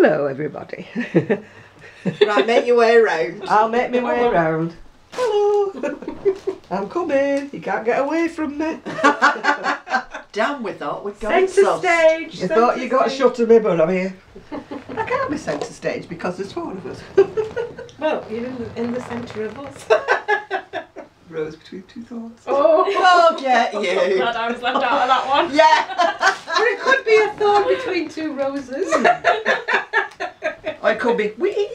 Hello everybody. Right, make your way around. I'll make my way around. Hello. I'm coming. You can't get away from me. Damn, we thought we'd got Centre stage. You thought you got stage. shut of me, but I'm here. I can't be centre stage because there's four of us. Well, you're in the centre of us. Rose between two thorns. Oh, get you. Glad I was left out of that one. Yeah. Or it could be a thorn between two roses. Or it could be wee.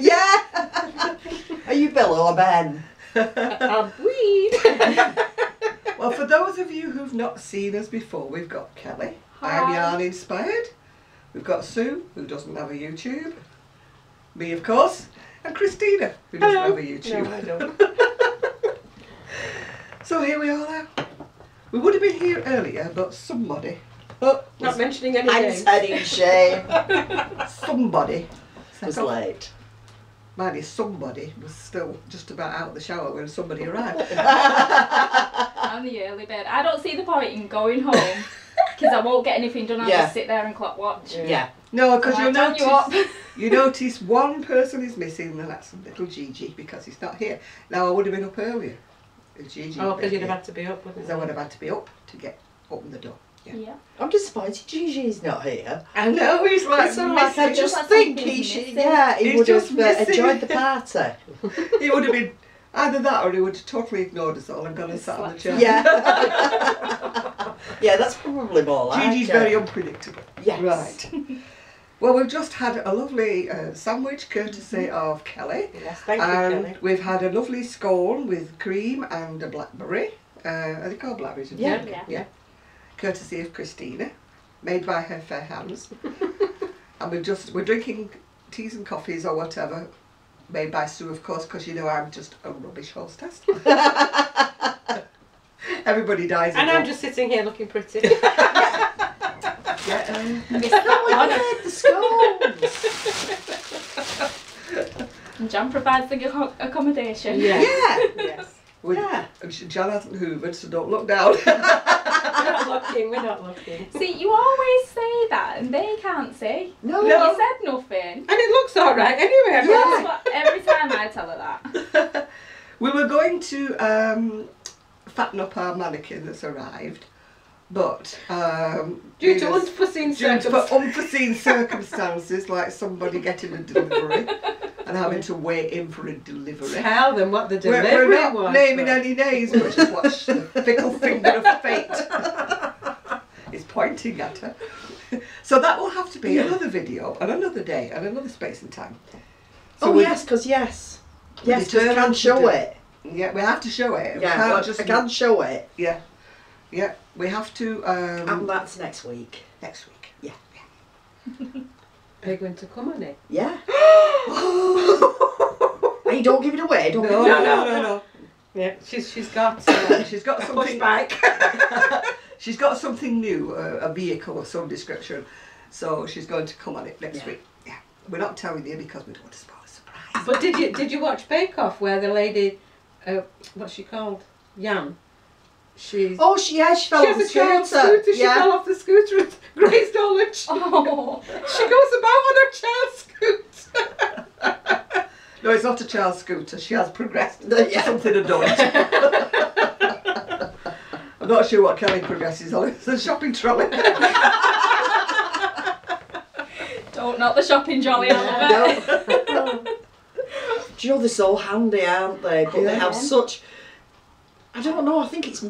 Yeah. Are you Bill or Ben? A weed. Well, for those of you who've not seen us before, we've got Kelly. I'm Hi. Yarn Inspired. We've got Sue, who doesn't have a YouTube. Me, of course. And Christina, who doesn't have a YouTube. No, I don't. So here we are now. We would have been here earlier, but somebody, Not mentioning any I'm names. setting shame. somebody, Was late. mind you, somebody was still just about out of the shower when somebody arrived. I'm the early bird. I don't see the point in going home because I won't get anything done. I'll Yeah. just sit there and clock watch. Yeah. No, because I'll you'll turn you up. notice, you notice one person is missing, and that's little Gigi, because he's not here. Now, I would have been up earlier if Gigi Oh, had because been you'd have here, had to be up with because I would have had to be up to get open the door. Yeah. I'm disappointed Gigi's not here. I know, he's like It's sort of like I missing. just like think something's he should. missing. Yeah, he He's would just have missing. enjoyed the party. He would have been either that, or he would have totally ignored us all and gone and sat on the chair. Yeah. Yeah, that's probably more like Gigi's it. very unpredictable. Yes. Right. Well, we've just had a lovely sandwich courtesy of Kelly. Yes, thank you, And Kelly. we've had a lovely scone with cream and a blackberry. Are they called blackberries? isn't Yeah. it? Yeah. Courtesy of Christina, made by her fair hands. And we're drinking teas and coffees or whatever, made by Sue, of course, because you know I'm just a rubbish hostess. Everybody dies. And in I'm one. just sitting here looking pretty. Yeah, I missed that Made the scones. one. Jan provides the accommodation. Yeah. Yeah. Yes. we, Yeah. Jan hasn't hoovered, so don't look down. We're not looking, we're not looking. See, you always say that and they can't see. No. You said nothing. And it looks alright anyway. That's what, every time I tell her that. We were going to fatten up our mannequin that's arrived, but Due to unforeseen due to circumstances. unforeseen circumstances, like somebody getting a delivery and having to wait in for a delivery. Tell them what the We're delivery not was. naming any names, but just watch the fickle finger of fate is pointing at her. So that will have to be another video and another day and another space and time. So Oh we- yes, because yes, we yes, because I determined can to show do- it. Yeah, we have to show it. We Yeah, can't well, just I can show it. Yeah, yeah. We have to And that's next week. next week. Are you going to come on it? Yeah. Hey, don't give it away. Don't give it away. No. Yeah, she's got She's got something. pushback. She's got something new, a vehicle of some description. So she's going to come on it next Yeah. week. Yeah, we're not telling you because we don't want to spoil a surprise. But did you watch Bake Off where the lady, what's she called? Jan. She Oh, she fell off the has a child scooter. scooter. She fell off the scooter and grazed all her cheek. Oh. She goes about on her child scooter. No, it's not a child's scooter. She has progressed Yeah. to something adult. I'm not sure what Kelly progresses on. It's a shopping trolley. Don't knock the shopping trolley out of it. No. Do you know they're so handy, aren't they? But they have Yeah. such. I don't know. I think it's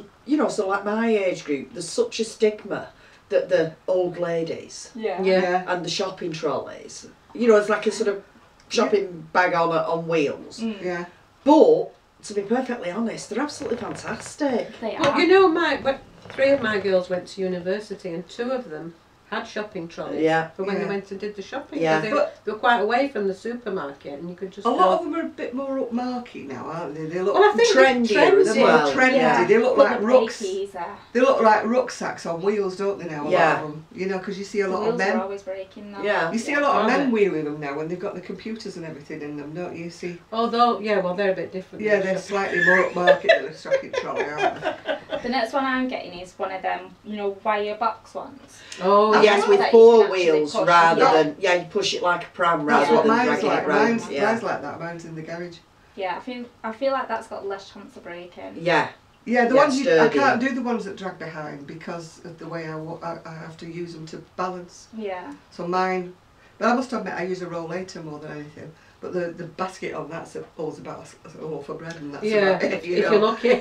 so like my age group. There's such a stigma that the old ladies Yeah. Yeah. and the shopping trolleys. It's like a sort of shopping bag on wheels. Yeah. But to be perfectly honest, they're absolutely fantastic. They But are. you know, three of my girls went to university and two of them had shopping trolleys. Yeah. For when they Yeah. went and did the shopping. Yeah. 'Cause they were quite away from the supermarket and you could just A go. lot of them are a bit more upmarket now, aren't they? They look Well, I think trendier as trendy. more well. trendy. Yeah. They look But like the rucks. breakies are. They look like rucksacks on wheels, don't they now? A Yeah. lot of them. You know, because you see a The lot of wheels are men. always breaking though. Yeah. You see a lot of Are men they? wheeling them now when they've got the computers and everything in them, don't you? See? Although, yeah, well, they're a bit different. Yeah, than they're shopping. slightly more upmarket than a shopping trolley, aren't they? The next one I'm getting is one of them, you know, wire box ones. Oh, Yes, with That you four can actually wheels push. rather Yeah. than you push it like a pram That's rather what than mine's dragging like. it round. Mine's like that. Mine's in the garage. Yeah, I feel like that's got less chance of breaking. Yeah. Yeah, the Yeah, ones I sturdy. can't do the ones that drag behind because of the way I have to use them to balance. Yeah. So mine, but I must admit I use a rollator more than anything. But the basket on that's always about a loaf of bread and that's yeah, about it, if you you're know. lucky.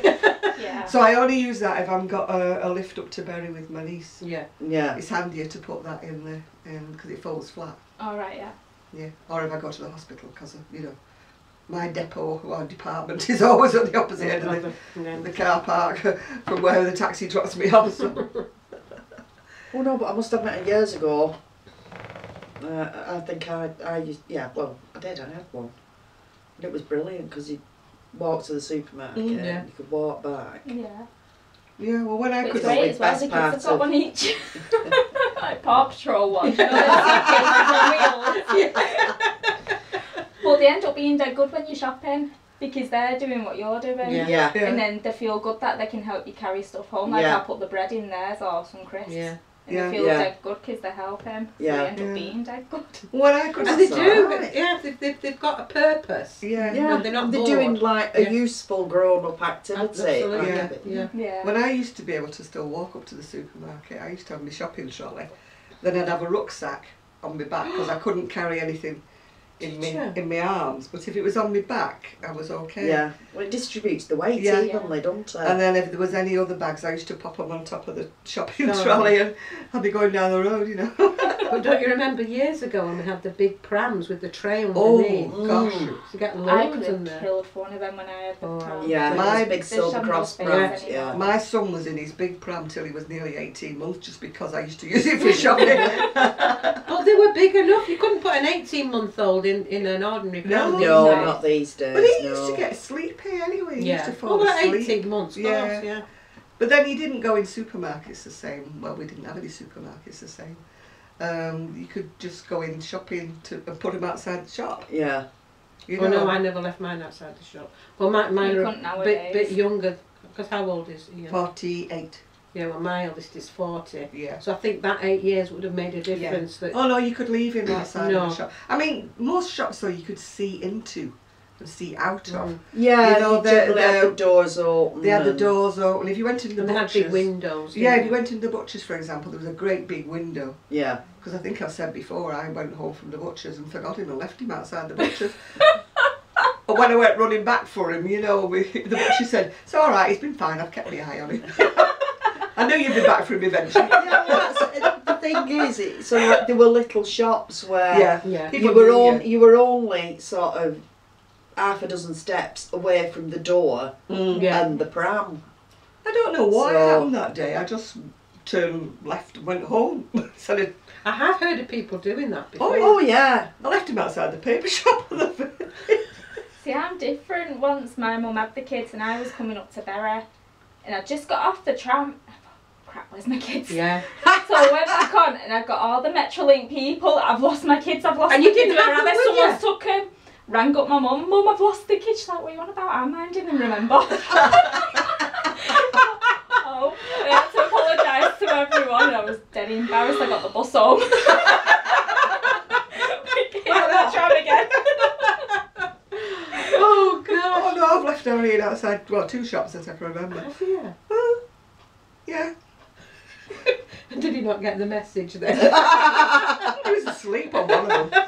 Yeah. So I only use that if I've got a lift up to Bury with my niece. Yeah. Yeah. It's handier to put that in there because it folds flat. All right. Yeah. Yeah, or if I go to the hospital because you know my depot or department is always on the opposite end of the car park from where the taxi drops me off. So. Oh no, but I must admit, years ago, I think I used, yeah, well, I did, I had one. And it was brilliant because you walk to the supermarket Yeah. and you could walk back. Yeah. Yeah, well when I But could it's great as well. best The kids part have got of- one each. Like Paw Patrol one. You know, those wheels. But they end up being dead good when you're shopping because they're doing what you're doing. Yeah. Yeah. Yeah. And then they feel good that they can help you carry stuff home. Like Yeah. I'll put the bread in theirs or some crisps. Yeah. And Yeah. they feel Yeah. dead good because they help him. So Yeah. they end Yeah. up being dead good. when I could And they That's do, alright. yeah, they've got a purpose. yeah. Yeah, They're not they're bored. doing like a Yeah. useful grown-up activity. Absolutely, Yeah. yeah. Yeah. When I used to be able to still walk up to the supermarket, I used to have my shopping trolley. Then I'd have a rucksack on my back because I couldn't carry anything in my arms. But if it was on my back, I was okay. Yeah, well, it distributes the weight Yeah. evenly, doesn't it? And then if there was any other bags, I used to pop them on top of the shopping Oh. trolley and I'd be going down the road, you know. But don't you remember years ago when we had the big prams with the tray Oh, underneath? gosh. You get I loads could in have there. killed for one of them when I had the Oh, time. Yeah, My- those big They silver shouldn't cross have brands, been yeah. My son was in his big pram till he was nearly 18 months just because I used to use it for shopping. But they were big enough. You couldn't put an 18-month-old in an ordinary pram. No. did No, you? not these days. But he no. used to get sleepy anyway. He used to Yeah. fall Well, at asleep. 18 months, of Yeah. course, yeah. But then he didn't go in supermarkets the same. Well, we didn't have any supermarkets the same. You could just go in shopping and put him outside the shop. Yeah. You Oh know, no, I never left mine outside the shop. Well, mine You are couldn't a nowadays. bit younger. Because how old is he? 48. Yeah, well, my eldest is 40. Yeah. So I think that 8 years would have made a difference. That Oh no, you could leave him outside No. of the shop. I mean, most shops though you could see into and see out of. Mm. Yeah, You know, you generally had the- the doors open. They had the and- doors open. If you went into the and they had butchers, big windows. yeah, if didn't you they? went into the butchers, for example, there was a great big window. Yeah. Because I think I've said before, I went home from the butchers and forgot him and left him outside the butchers. But when I went running back for him, you know, the butcher said, "It's all right. He's been fine. I've kept my eye on him." I knew you'd be back for him eventually. Yeah, well, the thing is, it's sort of like there were little shops where Yeah. Yeah. People you were knew you. you were only sort of half a dozen steps away from the door Yeah. and the pram. I don't know what So- happened that day. I just turned left and went home. So I have heard of people doing that before. Oh yeah. I left him outside the paper shop. See, I'm different. Once my mum had the kids and I was coming up to Bury and I just got off the tram. Crap, where's my kids? Yeah. So I went back on and I got all the Metrolink people. I've lost my kids. I've lost And my you didn't kids. have them Where with someone's you? took them. Rang up my mum. Mum, I've lost the kids. She's like, what are you on about? I'm minding them, remember? Oh, I had to apologise to everyone. I was dead embarrassed. I got the bus home. We came on that tram again. Oh God. Oh no, I've left Ariane outside, well, 2 shops that I can remember. Oh, yeah. Well, yeah. Did he not get the message then? He was asleep on one of them.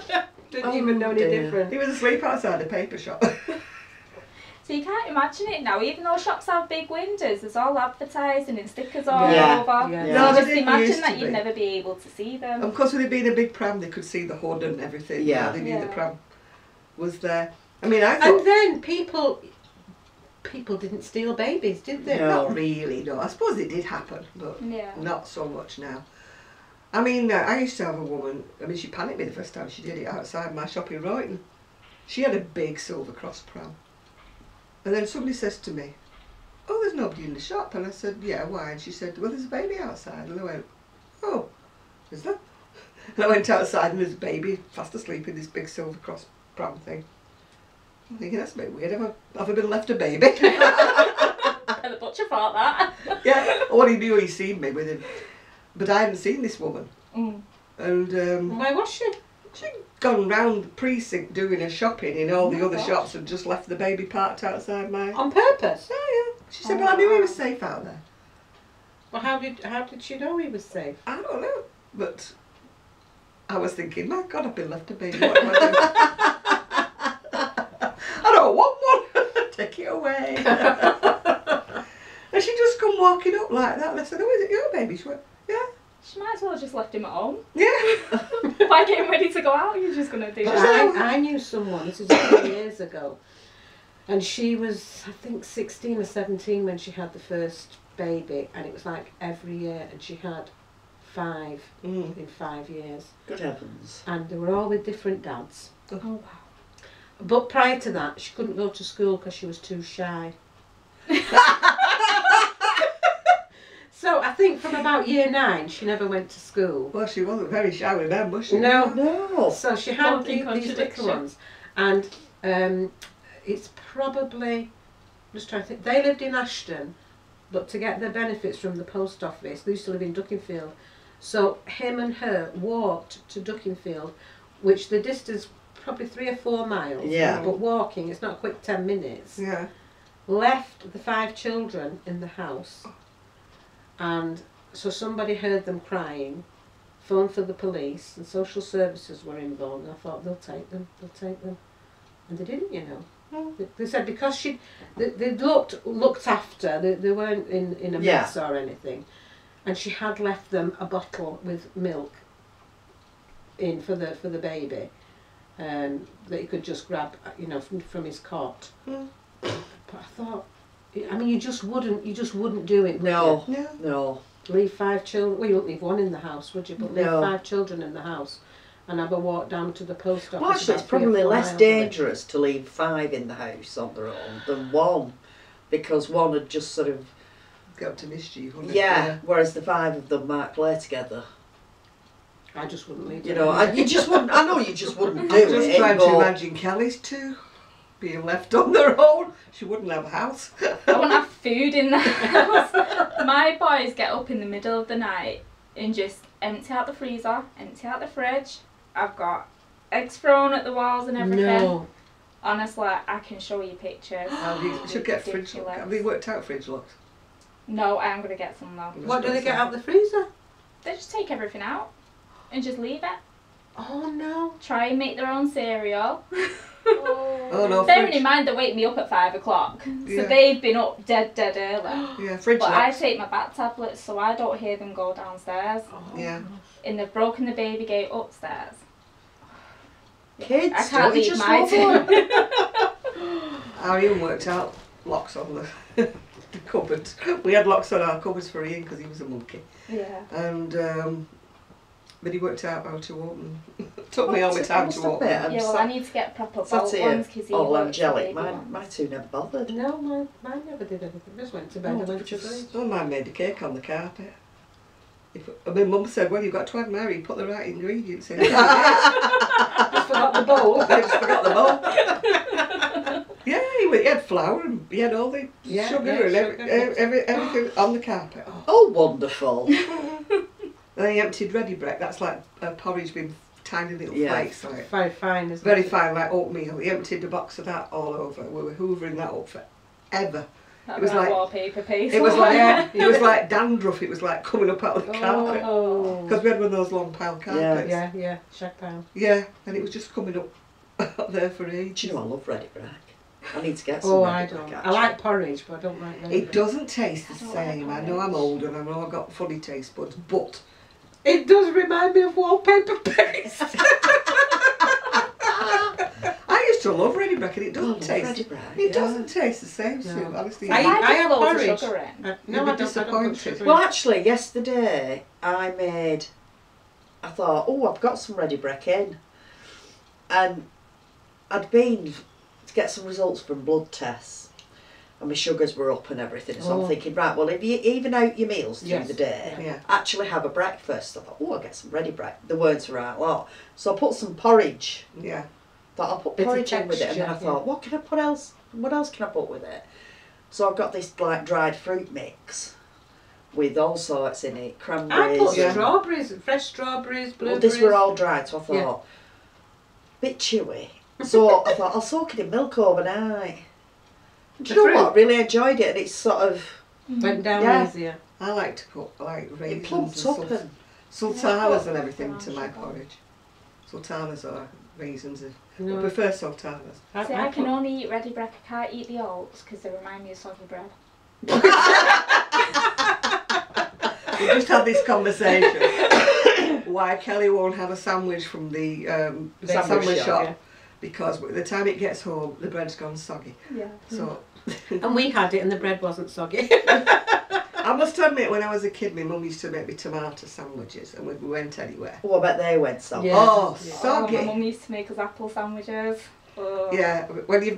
Didn't even know any dear. different. He was asleep outside the paper shop. So you can't imagine it now. Even though shops have big windows, there's all advertising and stickers all Yeah. over. Yeah. So No, they just didn't imagine used that to you'd be. never be able to see them. Of course, with it being a big pram, they could see the hood and everything. You Yeah. know, they knew the Yeah. pram was there. I mean, I And thought... then people didn't steal babies, did they? No. Not really, no. I suppose it did happen, but Yeah. not so much now. I mean, I used to have a woman, I mean, she panicked me the first time she did it outside my shop in Royton. She had a big Silver Cross pram. And then somebody says to me, "Oh, there's nobody in the shop." And I said, "Yeah, why?" And she said, "Well, there's a baby outside." And I went, "Oh, is there?" And I went outside and there's a baby fast asleep in this big Silver Cross pram thing. I'm thinking, that's a bit weird. Have I been left a baby? By the butcher. much about that. Yeah, well, he knew he'd seen me with him. But I hadn't seen this woman. Mm. And Why was she? she'd gone round the precinct doing her shopping in all the Oh, other gosh. shops and just left the baby parked outside mine. On purpose? Oh, yeah. She said, well, I knew he was safe out there. Well, how did she know he was safe? I don't know. But I was thinking, my God, I've been left a baby. What do I do? I don't want one. Take it away. And she just come walking up like that. And I said, oh, is it your baby? She went, yeah. She might as well have just left him at home. Yeah. By getting ready to go out, you're just going to do But that. I knew someone, this was a few years ago, and she was, I think, 16 or 17 when she had the first baby, and it was like every year, and she had 5 in 5 years. Good heavens. And they were all with different dads. Oh, wow. But prior to that, she couldn't go to school because she was too shy. So I think from about year 9, she never went to school. Well, she wasn't very shy with them, was she? No. No. So she had Walking these little contradiction. ones, and it's probably, I'm just trying to think, they lived in Ashton, but to get their benefits from the post office, they used to live in Duckingfield. So him and her walked to Duckingfield, which the distance probably 3 or 4 miles. Yeah. But walking, it's not a quick 10 minutes. Yeah. Left the 5 children in the house, and so somebody heard them crying, phoned for the police, and social services were involved, and I thought, they'll take them, and they didn't, you know. They said because they looked after, they weren't in a mess or anything, and she had left them a bottle with milk in for the baby, that he could just grab, you know, from his cot. But I thought, I mean, you just wouldn't do it. Would No. you? No. Leave 5 children. Well, you wouldn't leave 1 in the house, would you? But leave No. 5 children in the house, and have a walk down to the post office. Well, actually, about it's 3 or probably 4 less miles away. dangerous to leave 5 in the house on their own than 1, because 1 would just sort of Go to mischief, wouldn't yeah. Whereas the 5 of them might play together. I just wouldn't leave. You them. know, you just wouldn't. I know you just wouldn't do I'm just it. trying to but imagine Kelly's 2 being left on their own. She wouldn't have a house. I wouldn't have food in the house. My boys get up in the middle of the night and just empty out the freezer, empty out the fridge. I've got eggs thrown at the walls and everything. No. Honestly, I can show you pictures. You should get fridge locks. Ridiculous. Have they worked out fridge locks? No, I am going to get some though. What do they get out the freezer? They just take everything out and just leave it. Oh no. Try and make their own cereal. Oh no, Bearing fridge. in mind they wake me up at 5 o'clock. Yeah. So they've been up dead early. Yeah, fridge But I locks. take my back tablets so I don't hear them go downstairs. Oh, Yeah. And they've broken the baby gate upstairs. kids, I can't don't you leave just my love them? Our Ian worked out locks on the cupboards. We had locks on our cupboards for Ian because he was a monkey. Yeah. And but he worked out how to open. Took me all the time to open. Yeah, well, I need to get proper bolt That's ones because he all works the angelic. baby My ones. 2 never bothered. No, mine never did anything. Just went to bed Oh, and went to just- sleep. Oh, mine made a cake on the carpet. My mum said, well, you've got to admire you put the right ingredients in. I Just forgot the bowl. just forgot the bowl. Yeah, he had flour and he had all the Yeah, sugar yeah, and sugar. everything on the carpet. Oh, wonderful. Then he emptied ready bread. That's like a porridge with tiny little Yeah. flakes, like Very fine, isn't very it? fine, like oatmeal. He emptied a box of that all over. We were hoovering that up forever. That It was was like- wallpaper piece. It was like Yeah. it was like dandruff. It was like coming up out of the carpet Oh. because we had one of those long pile carpets. Yeah, shag pile. Yeah, and it was just coming up there for ages. Do you know I love ready bread? I need to get some Oh, ready I bread, don't. I actually. like porridge, but I don't like It doesn't taste the I don't like same. I know I'm porridge. old and I know I've got funny taste buds, but It does remind me of wallpaper paste. I used to love ready bread and it Oh, I doesn't love taste. ready bread. It yeah. doesn't taste the same, Sue. No. Honestly, I I have put loads porridge. of sugar in. No, You'd be I don't put disappointed. sugar in. Well, actually, yesterday I thought, oh, I've got some ready bread in. And I'd been to get some results from blood tests. And my sugars were up and everything. So Oh. I'm thinking, right, well, if you even out your meals through Yes. the day, Yeah. actually have a breakfast. I thought, oh, I'll get some ready bread. There weren't the right lot. So I put some porridge. Yeah. Thought I'll put Bit of porridge in with it. And then I texture, thought, what else can I put with it? So I've got this like dried fruit mix with all sorts in it, I cranberries. put Yeah. strawberries, fresh strawberries, Well, blueberries. these were all dried, so I thought, Yeah. bit chewy. So I thought I'll soak it in milk overnight. Do The you know fruit? what? I really enjoyed it, and it's sort of Went down Yeah. easier. I like to put like it raisins plumped and up and sultanas and Yeah, everything to my sugar. porridge. Sultanas are raisins. I No. prefer sultanas. See, I can only eat ready bread. I can't eat the oats because they remind me of soggy bread. We just had this conversation why Kelly won't have a sandwich from the sandwich shop yeah. because by the time it gets home the bread's gone soggy. Yeah. So And we had it and the bread wasn't soggy. I must admit, when I was a kid, my mum used to make me tomato sandwiches, and we went anywhere. oh, I bet they went so. Yeah. Oh, Yeah. Oh, soggy! my mum used to make us apple sandwiches. Oh. Yeah, when you're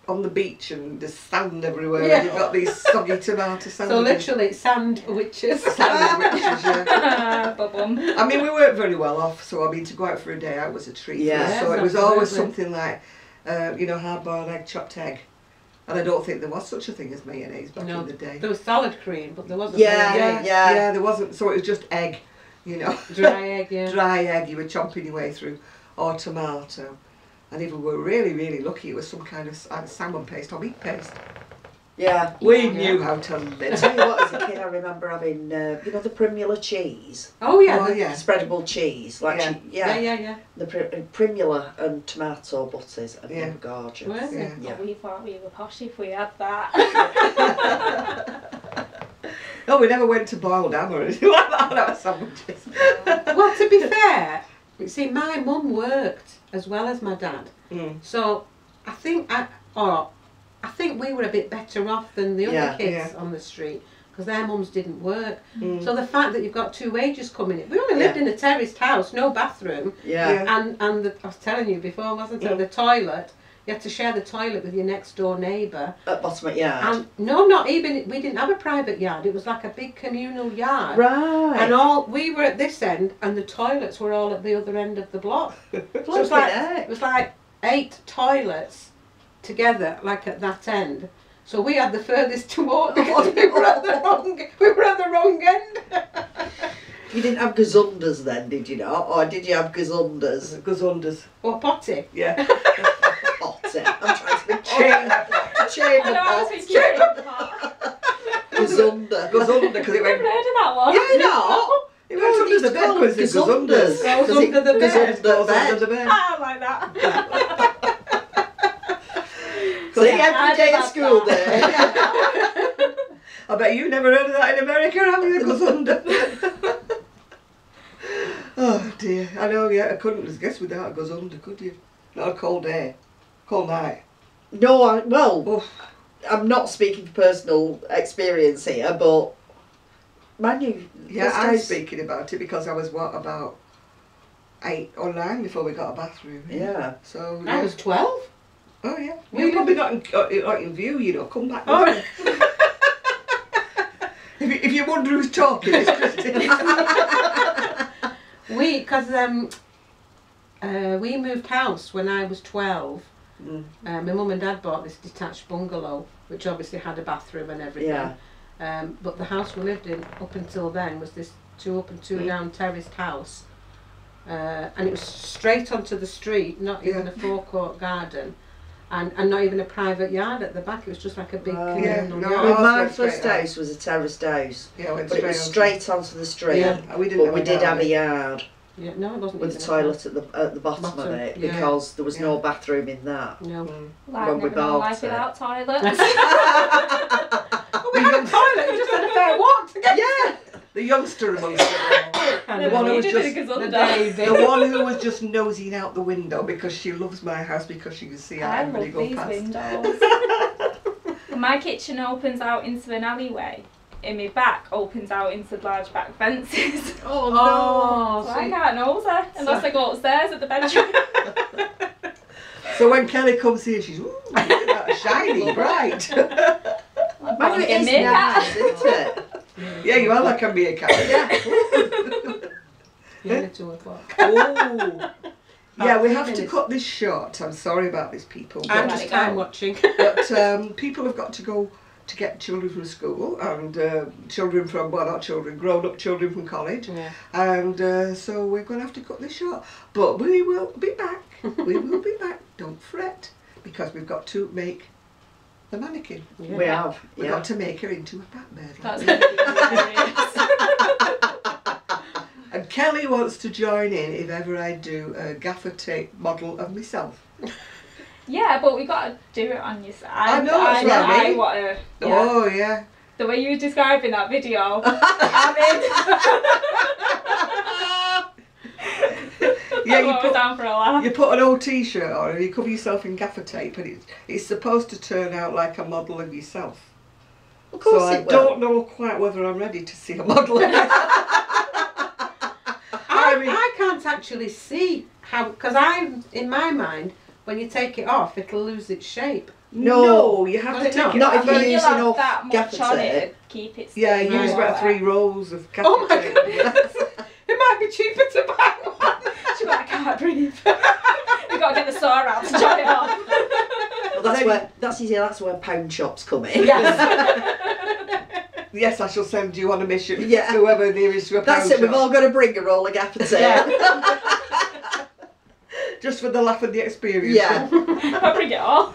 on the beach and there's sand everywhere, Yeah. and you've got these soggy tomato So sandwiches. literally it's sandwiches. Sandwiches, yeah. Ba-bum. I mean, we weren't very well off, so I mean, to go out for a day out was a treat. Yeah. For us. So Yes, it was always absolutely. something like, hard-boiled egg, chopped egg. And I don't think there was such a thing as mayonnaise back No. in the day. There was salad cream, but there wasn't Yeah, mayonnaise. yeah. There wasn't. So it was just egg, Dry egg, yeah. dry egg. You were chomping your way through, or tomato. And if we were really, really lucky, it was some kind of salmon paste or meat paste. Yeah. We Yeah. knew how to I live. tell you what, as a kid, I remember having, the Primula cheese, Oh yeah. Oh the- yeah. spreadable cheese, like Yeah. Yeah. the Primula and tomato butters, and Yeah. they were gorgeous. Were they? Yeah. Yeah. We thought we were posh if we had that. No, we never went to boiled ham or anything like that on our sandwiches. Well, to be fair, you see, my mum worked as well as my dad, Mm. so I think we were a bit better off than the other Yeah, kids yeah. on the street because their mums didn't work. Mm. So the fact that you've got two wages coming in, we only lived in a terraced house, no bathroom, Yeah. and I was telling you before, wasn't it? Mm. The toilet. You had to share the toilet with your next door neighbour. At bottom of yard. And no, not even. We didn't have a private yard. It was like a big communal yard. Right. And we were at this end, and the toilets were all at the other end of the block. So it was Flipping like heck. 8 toilets together, like at that end. So we had the furthest to walk because we were at the wrong end. You didn't have gazundas then, did you not? Or did you have gazundas? Gazundas. Or potty. Yeah. Pots. I'm trying to be Chamber chamber I know, I was pots. thinking that. Gazunda. Gazunda, because it I've went. never heard of that one. Yeah, no. It went under the bed because it's gazundas. Goes 'Cause it under the goes bed. under Goes the under bed. the bed. I like that. See, Yeah, every I day did at have school that. day. I bet you've never heard of that in America, have you? Gazunda. Oh dear. I know, yeah, I couldn't have guessed without a gazunda, could you? Not a cold day. Cold night. No, well, Oh, I'm not speaking for personal experience here, but mind you, yeah, this I'm guy's- speaking about it because I was, about 8 or 9 before we got a bathroom. Yeah. So, I yeah. was 12. Oh, yeah. We You're probably not in view, come back. Oh. with me. If you wonder who's talking, it's Christina. Because we moved house when I was 12. Mm. My mum and dad bought this detached bungalow, which obviously had a bathroom and everything. Yeah. But the house we lived in up until then was this 2 up and 2 down terraced house. And it was straight onto the street, not even Yeah. a forecourt garden. And not even a private yard at the back. It was just like a big Right. Yeah, communal no, yard. Well, ours my went straight first on. house was a terraced house, Yeah, went but it was onto- straight onto the street. Yeah. We didn't But have we a did have a garden. yard Yeah, no, it wasn't with a even toilet at the bottom of Bottom, it yeah. because there was no Yeah. bathroom in that. No. Mm. Like, When we never known bought life it. without toilets. We had a toilet, we just had a fair walk to get Yeah. The youngster amongst them all. to The one who was You just did a the gazunda. baby. The one who was just nosing out the window because she loves my house because she can see how I everybody love go these past. windows. My kitchen opens out into an alleyway. In my back opens out into large back fences. Oh Oh, So I can't nose her unless I go upstairs at the bedroom. So when Kelly comes here, she's ooh, look at that, shiny, bright. Man, it is nice, isn't it? Yeah, you are like a meerkat. Nearly 2 o'clock. Oh. Yeah, we have to minutes. cut this short. I'm sorry about this, people. I'm But, just time watching. but people have got to go to get children from school and children from, well, not children, grown-up children from college. Yeah. And so we're going to have to cut this short. But we will be back. We will be back. Don't fret, because we've got to make the mannequin. Yeah. We have. We've Yeah. got to make her into a Batman. That's going to be hilarious. And Kelly wants to join in if ever I do a gaffer tape model of myself. Yeah, but we got to do it on your side. I know, that's what I mean. I want to. Yeah. Oh, yeah. The way you were describing that video, I'm in. Yeah, I'm always down for a laugh. you put an old t-shirt on and you cover yourself in gaffer tape, and it's supposed to turn out like a model of yourself. Of course So I it will. don't know quite whether I'm ready to see a model of myself. I can't actually see how, because in my mind, when you take it off, it'll lose its shape. No, you have Will to it take not? it Not off. if you're You'll using have off that much gaffer on tape. it. Keep it Yeah, still. use about Right. 3 rolls of gaffer Oh my tape. goodness! It might be cheaper to buy one. She's like, I can't breathe. We've got to get the saw out to chop it off. Well, that's where pound shops come in. Yes. Yes, I shall send you on a mission. Yeah. Whoever nearest to a That's pound it. We've shop. all got to bring a roll of gaffer tape. Yeah. Just for the laugh and the experience. Yeah. I'll bring it all.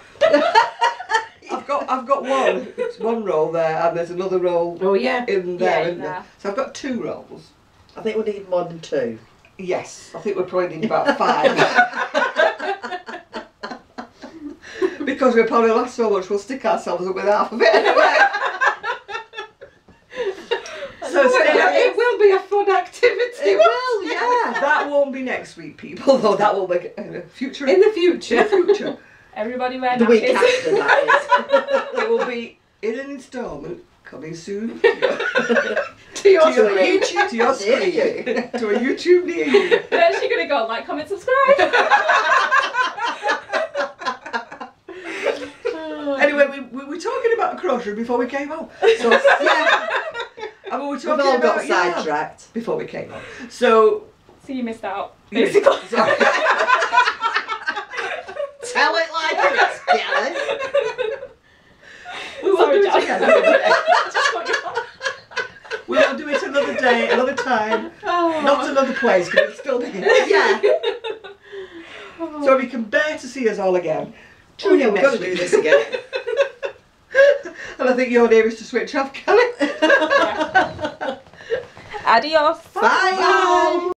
I've got one. It's one roll there, and there's another roll Oh yeah. in there, Yeah, isn't in there? there. So I've got 2 rolls. I think we need more than 2. Yes, I think we're probably need about 5. Because we'll probably laugh so much, we'll stick ourselves up with half of it anyway. So It will be a fun activity. It will, yeah. that won't be next week, people, though. That will be in the future. In the future. future. Everybody wear The week nappies. after, that It will be in an instalment coming soon To your to your screen. YouTube, to your Near screen, you. to a YouTube near you. Then she's going to go like, comment, subscribe. Anyway, we were talking about crochet before we came home. So Yeah. I mean, we were We've talking all got about yarn sidetracked. before we came home. So So you missed out, you- basically. sorry. Tell it like it is, Kelly. We will Sorry, do it Jack. again another day. Just cut you off. We will do it another day, another time, not another place, because it's still here. Yeah. So if you can bear to see us all again, Oh tune yeah, in we've next got to do week. this again. And I think your name is to switch off, Kelly. Adios. Bye.